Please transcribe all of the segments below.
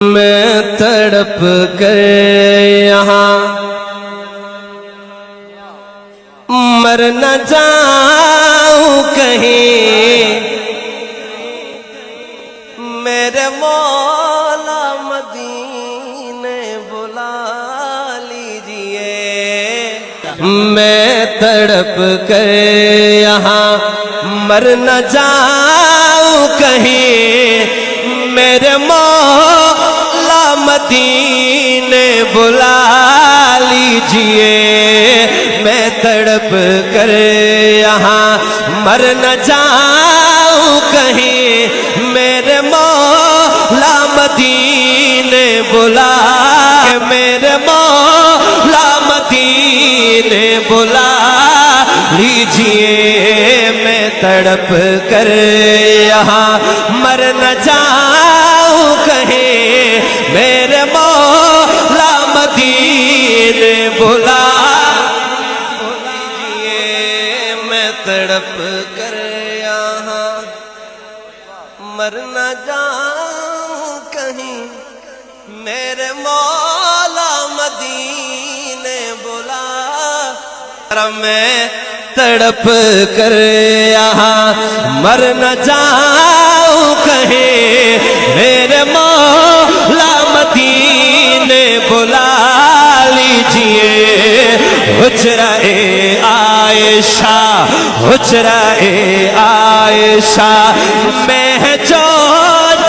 میں تڑپ کر یہاں مر نہ جاؤں کہیں، میرے مولا مدینے بلا لیجئے۔ میں تڑپ کر یہاں مر نہ جاؤں کہیں، میرے مولا مدینے بلا لیجئے۔ میں تڑپ کر یہاں مر نہ جاؤں کہیں، میرے مولا مدینے بلا، میرے مولا مدینے بلا لیجئے۔ میں تڑپ کر یہاں مر نہ جاؤں کہیں، میرے مولا مدینے بلا لیجئے۔ میں تڑپ کر یہاں مر نہ جاؤں کہیں، میرے مولا مدینے بلا۔ میں تڑپ کر یہاں مر نہ جاؤں کہیں، میرے مولا مدینے بلا لیجئے۔ حجرہ عائشہ، حجرہ عائشہ میں جو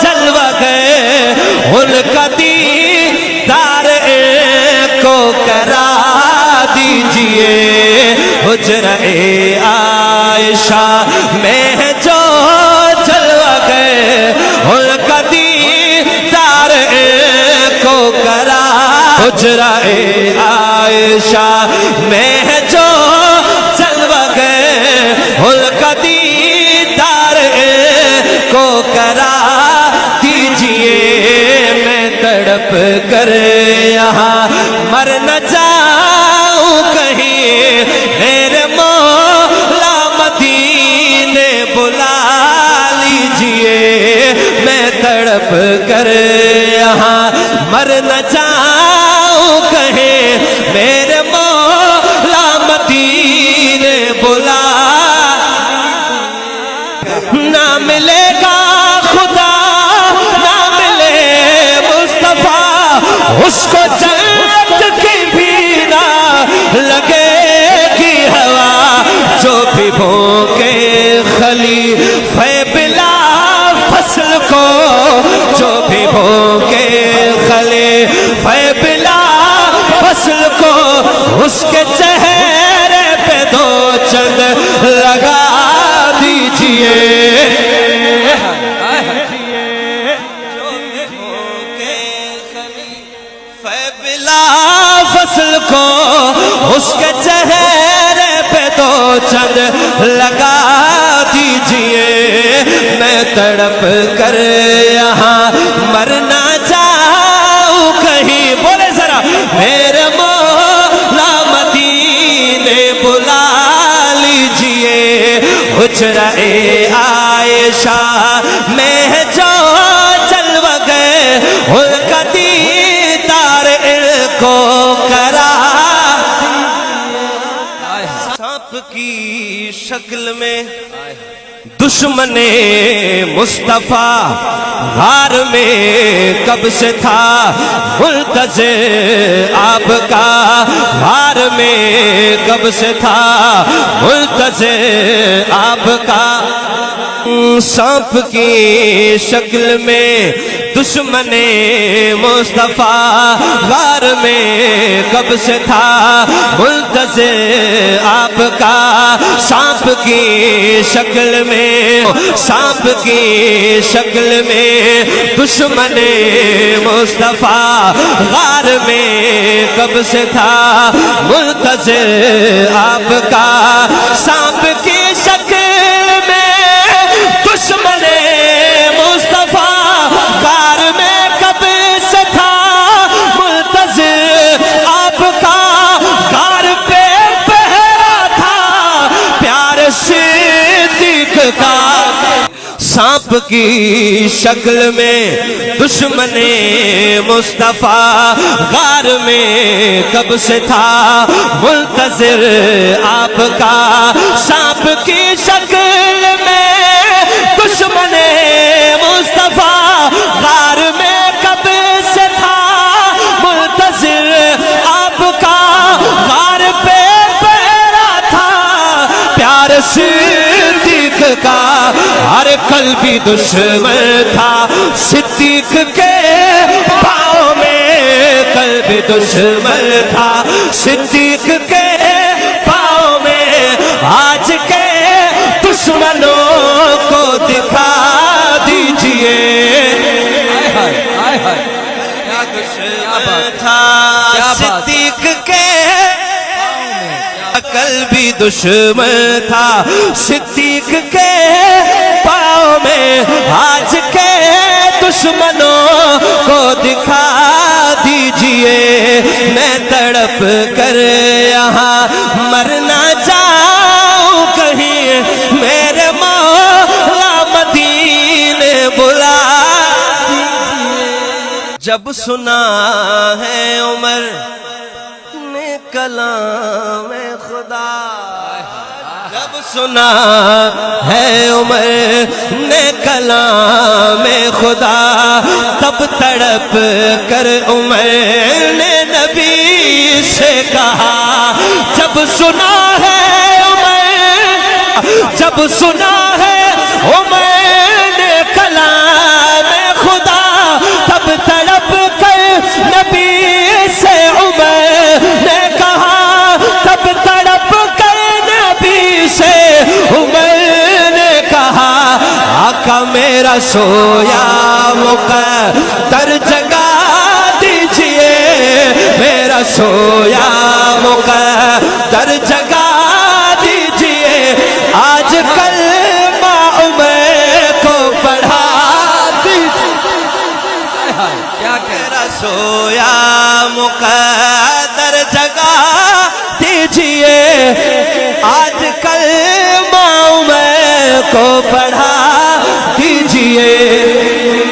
جلوہ گئے، ان کا دیدار کو کرا دیجئے۔ حجرہ عائشہ میں جو جلوہ گئے، ان کا دیدار کو کرا۔ حجرہ عائشہ میں جو جلوہ گئے، ان کا دیدار کو کرا دیجئے۔ میں تڑپ کر یہاں مر نہ جاؤں کہیں، میرے مولا مدینے بلا لیجئے۔ میں تڑپ کر یہاں مر نہ جاؤں کہیں، میرے مولا مدینے بلا۔ نہ ملے گا خدا، نہ ملے مصطفیٰ، اس کو جنت کی بھی نہ لگے گی ہوا، جو بھی بھونکے خلیفہ بلا فصل کو، جو بھی بھونکے خلیفہ بلا فصل کو، اس کے چہرے پہ دو چند لگا دیجئے۔ فصل کو، اس کے چہرے پہ دو چند لگا دیجئے۔ میں تڑپ کر یہاں مر نہ جاؤں کہیں، بولے ذرا، میرے مولا مدینے بلا لیجئے۔ حجرہ عائشہ میں جو جلوہ گئے، ان کا دیدار کو کرا۔ سانپ کی شکل میں دشمن مصطفیٰ غار میں کب سے تھا منتظر آپ کا، غار میں کب سے تھا منتظر آپ کا۔ سانپ کی شکل میں دشمن مصطفیٰ غار میں کب سے تھا منتظر آپ کا۔ سانپ کی شکل میں، سانپ کی شکل میں دشمن مصطفیٰ غار میں کب سے تھا منتظر آپ کا۔ سانپ کی شکل میں دشمن مصطفیٰ غار میں کب سے تھا منتظر آپ کا۔ غار پہ پہرا تھا پیار صدیق کا، سانپ کی شکل میں دشمن مصطفیٰ غار میں کب سے تھا منتظر آپ کا سانپ کی شکل میں دشمن مصطفیٰ غار میں کب سے تھا منتظر آپ کا غار پہ پیرا تھا پیار صدیق کا ہر قلبی دشمن تھا صدیق کے پاؤں میں قلبی دشمن تھا صدیق کے پاؤں میں آج کے دشمنوں کو دکھا دیجئے کیا دشمن تھا صدیق کے قلبی دشمن تھا صدیق کے پاؤں میں آج کے دشمنوں کو دکھا دیجئے میں تڑپ کر یہاں مر نہ جاؤں کہیں میرے مولا مدینے بلا جب سنا ہے عمر نے کلام خدا جب سنا ہے عمر نے کلام خدا تب تڑپ کر عمر نے نبی سے کہا جب سنا ہے عمر جب سنا ہے عمر نے کلام خدا تب تڑپ کر نبی سے عمر نے کہا تب تڑپ کر نبی سے عمر نے کہا آقا میرا سویا مقدر جگا دیجئے میرا سویا مقدر جگا دیجئے آج کلمہ عمر کو پڑھا دیجئے میرا سویا مقدر جگا دیجئے آج کلمہ عمر کو پڑھا دیجئے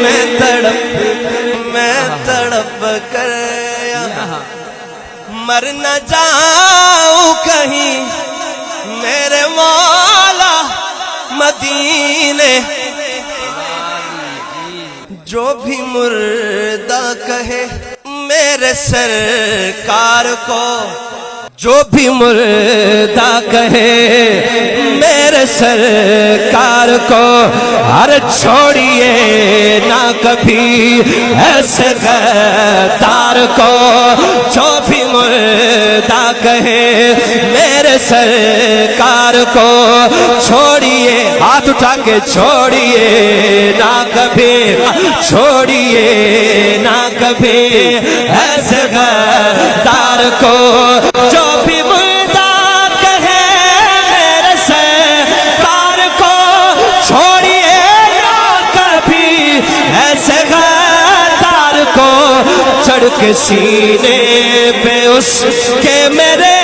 میں تڑپ کر مر نہ جاؤں کہیں میرے مولا مدینے جو بھی مردہ کہے میرے سرکار کو جو بھی مردہ کہے میرے سرکار کو ہر چھوڑیے نہ کبھی ایسے غدار کو جو بھی مردہ کہے میرے سرکار کو چھوڑیے ہاتھ اٹھا کے چھوڑیے نہ کبھی چھوڑیے نہ کبھی ایسے غدار کو جو بھی مردہ کہے میرے سرکار کو چھوڑیے نہ کبھی ایسے غدار کو چڑھ کے سینے پہ اس کے میرے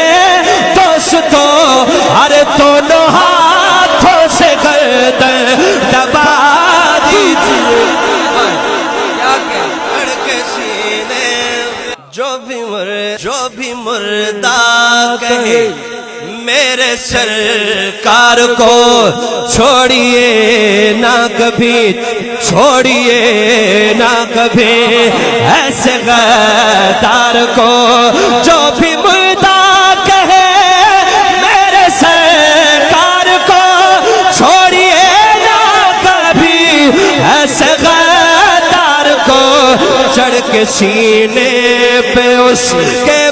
دوستوں ہر دونوں ہاتھوں سے گردن دبا دیجئے چڑھ کے سینے جو بھی مردہ کہے میرے سرکار کو چھوڑیے نہ کبھی چھوڑیے نہ کبھی ایسے غدار کو جو بھی مردہ کہے میرے سرکار کو چھوڑیے نہ کبھی ایسے غدار کو چڑھ کے سینے پہ اس کے